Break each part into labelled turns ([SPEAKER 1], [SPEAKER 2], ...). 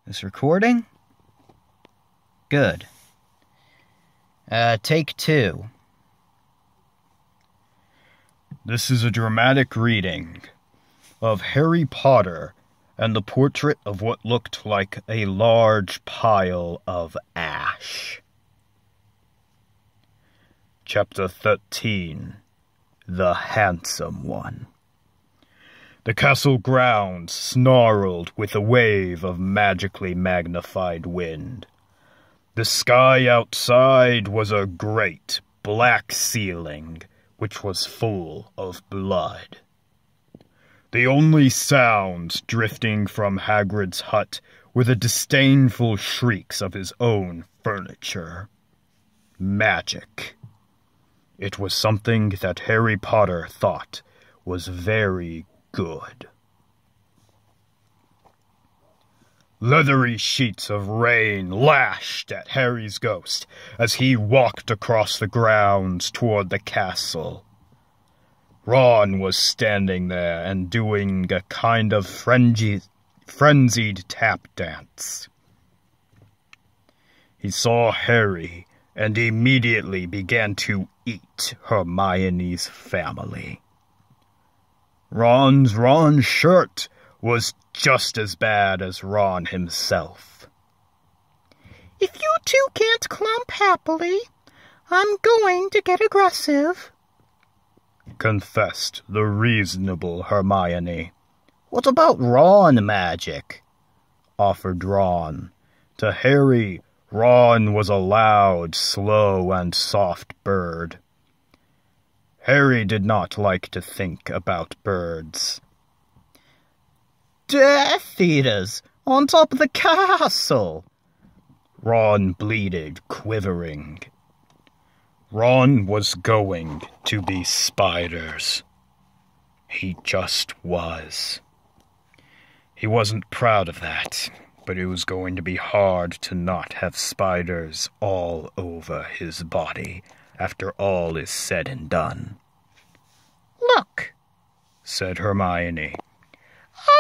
[SPEAKER 1] This recording? Good. Take 2. This is a dramatic reading of Harry Potter and the portrait of what looked like a large pile of ash. Chapter 13. The Handsome One. The castle grounds snarled with a wave of magically magnified wind. The sky outside was a great black ceiling, which was full of blood. The only sounds drifting from Hagrid's hut were the disdainful shrieks of his own furniture. Magic. It was something that Harry Potter thought was very good. Leathery sheets of rain lashed at Harry's ghost as he walked across the grounds toward the castle. Ron was standing there and doing a kind of frenzied tap dance. He saw Harry and immediately began to eat Hermione's family. Ron's shirt was just as bad as Ron himself.
[SPEAKER 2] "If you two can't clump happily, I'm going to get aggressive,"
[SPEAKER 1] confessed the reasonable Hermione. "What about Ron magic?" offered Ron. To Harry, Ron was a loud, slow, and soft bird. Harry did not like to think about birds. "Death Eaters on top of the castle!" Ron bleated, quivering. Ron was going to be spiders. He just was. He wasn't proud of that, but it was going to be hard to not have spiders all over his body after all is said and done.
[SPEAKER 2] "Look,"
[SPEAKER 1] said Hermione.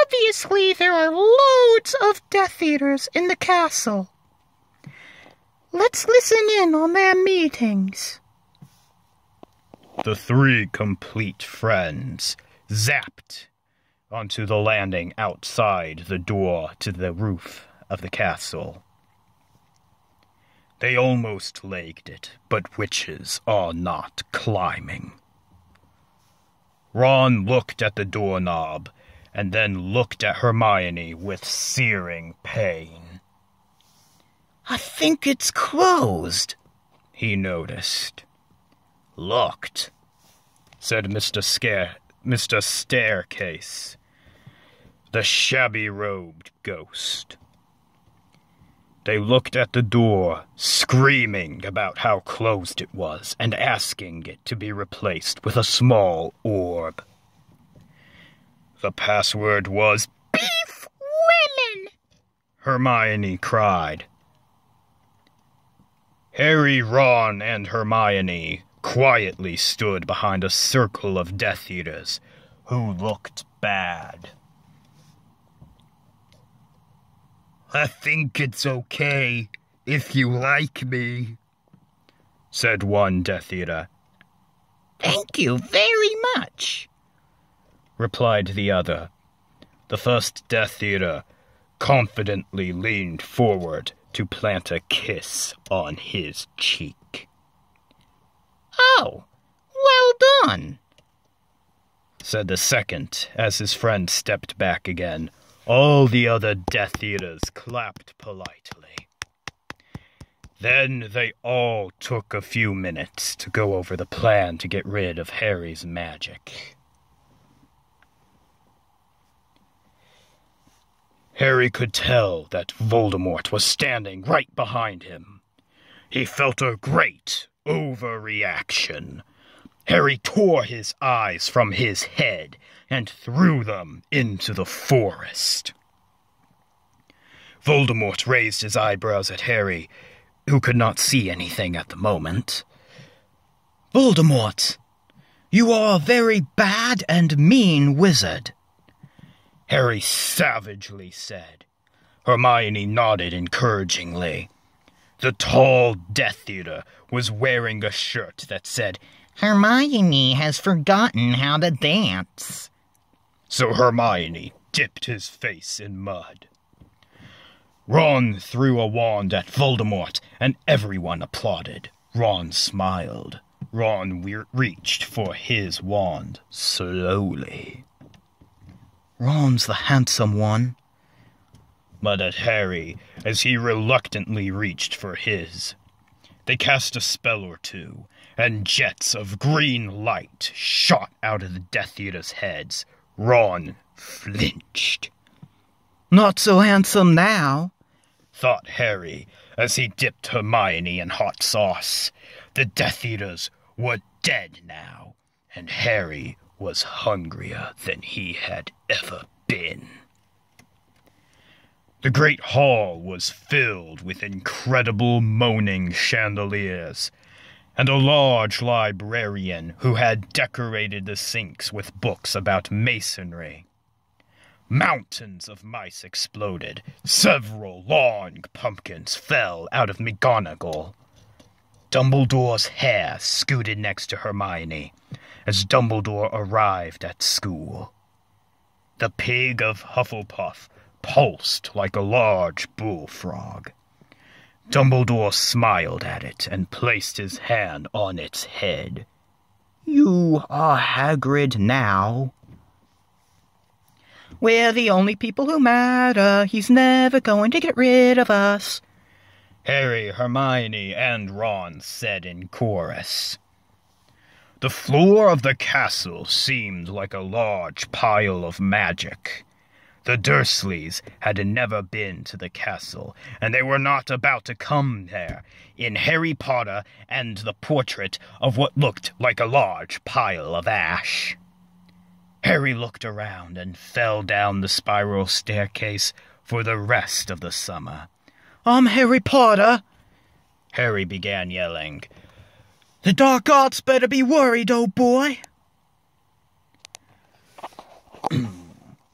[SPEAKER 2] "Obviously there are loads of Death Eaters in the castle. Let's listen in on their meetings."
[SPEAKER 1] The 3 complete friends zapped onto the landing outside the door to the roof of the castle. They almost legged it, but witches are not climbing. Ron looked at the doorknob and then looked at Hermione with searing pain. "I think it's closed," he noticed. "Locked," said Mr. Staircase, the shabby-robed ghost. They looked at the door, screaming about how closed it was and asking it to be replaced with a small orb. The password was
[SPEAKER 2] "Beef women!"
[SPEAKER 1] Hermione cried. Harry, Ron, and Hermione quietly stood behind a circle of Death Eaters who looked bad. "I think it's okay if you like me," said one Death Eater.
[SPEAKER 2] "Thank you very much,"
[SPEAKER 1] replied the other. The first Death Eater confidently leaned forward to plant a kiss on his cheek.
[SPEAKER 2] "Oh, well done,"
[SPEAKER 1] said the second as his friend stepped back again. All the other Death Eaters clapped politely. Then they all took a few minutes to go over the plan to get rid of Harry's magic. Harry could tell that Voldemort was standing right behind him. He felt a great overreaction. Harry tore his eyes from his head and threw them into the forest. Voldemort raised his eyebrows at Harry, who could not see anything at the moment. "Voldemort, you are a very bad and mean wizard," Harry savagely said. Hermione nodded encouragingly. The tall Death Eater was wearing a shirt that said,
[SPEAKER 2] Hermione has forgotten how to dance.
[SPEAKER 1] So Hermione dipped his face in mud. Ron threw a wand at Voldemort, and everyone applauded. Ron smiled. Ron reached for his wand slowly.
[SPEAKER 2] Ron's the handsome one,
[SPEAKER 1] muttered Harry as he reluctantly reached for his. They cast a spell or two, and jets of green light shot out of the Death Eater's heads. Ron flinched.
[SPEAKER 2] Not so handsome now,
[SPEAKER 1] thought Harry as he dipped Hermione in hot sauce. The Death Eaters were dead now, and Harry was hungrier than he had ever been. The great hall was filled with incredible moaning chandeliers, and a large librarian who had decorated the sinks with books about masonry. Mountains of mice exploded. Several long pumpkins fell out of McGonagall. Dumbledore's hair scooted next to Hermione as Dumbledore arrived at school. The pig of Hufflepuff pulsed like a large bullfrog. Dumbledore smiled at it and placed his hand on its head.
[SPEAKER 2] You are Hagrid now. We're the only people who matter. He's never going to get rid of us,
[SPEAKER 1] Harry, Hermione, and Ron said in chorus. The floor of the castle seemed like a large pile of magic. The Dursleys had never been to the castle, and they were not about to come there in Harry Potter and the portrait of what looked like a large pile of ash. Harry looked around and fell down the spiral staircase for the rest of the summer.
[SPEAKER 2] I'm Harry Potter,
[SPEAKER 1] Harry began yelling.
[SPEAKER 2] The dark arts better be worried, old boy.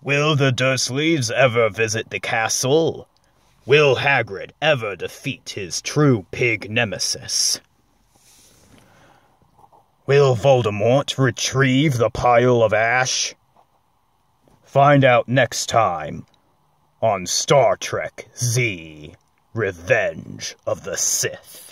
[SPEAKER 1] Will the Dursleys ever visit the castle? Will Hagrid ever defeat his true pig nemesis? Will Voldemort retrieve the pile of ash? Find out next time on Star Trek Z: Revenge of the Sith.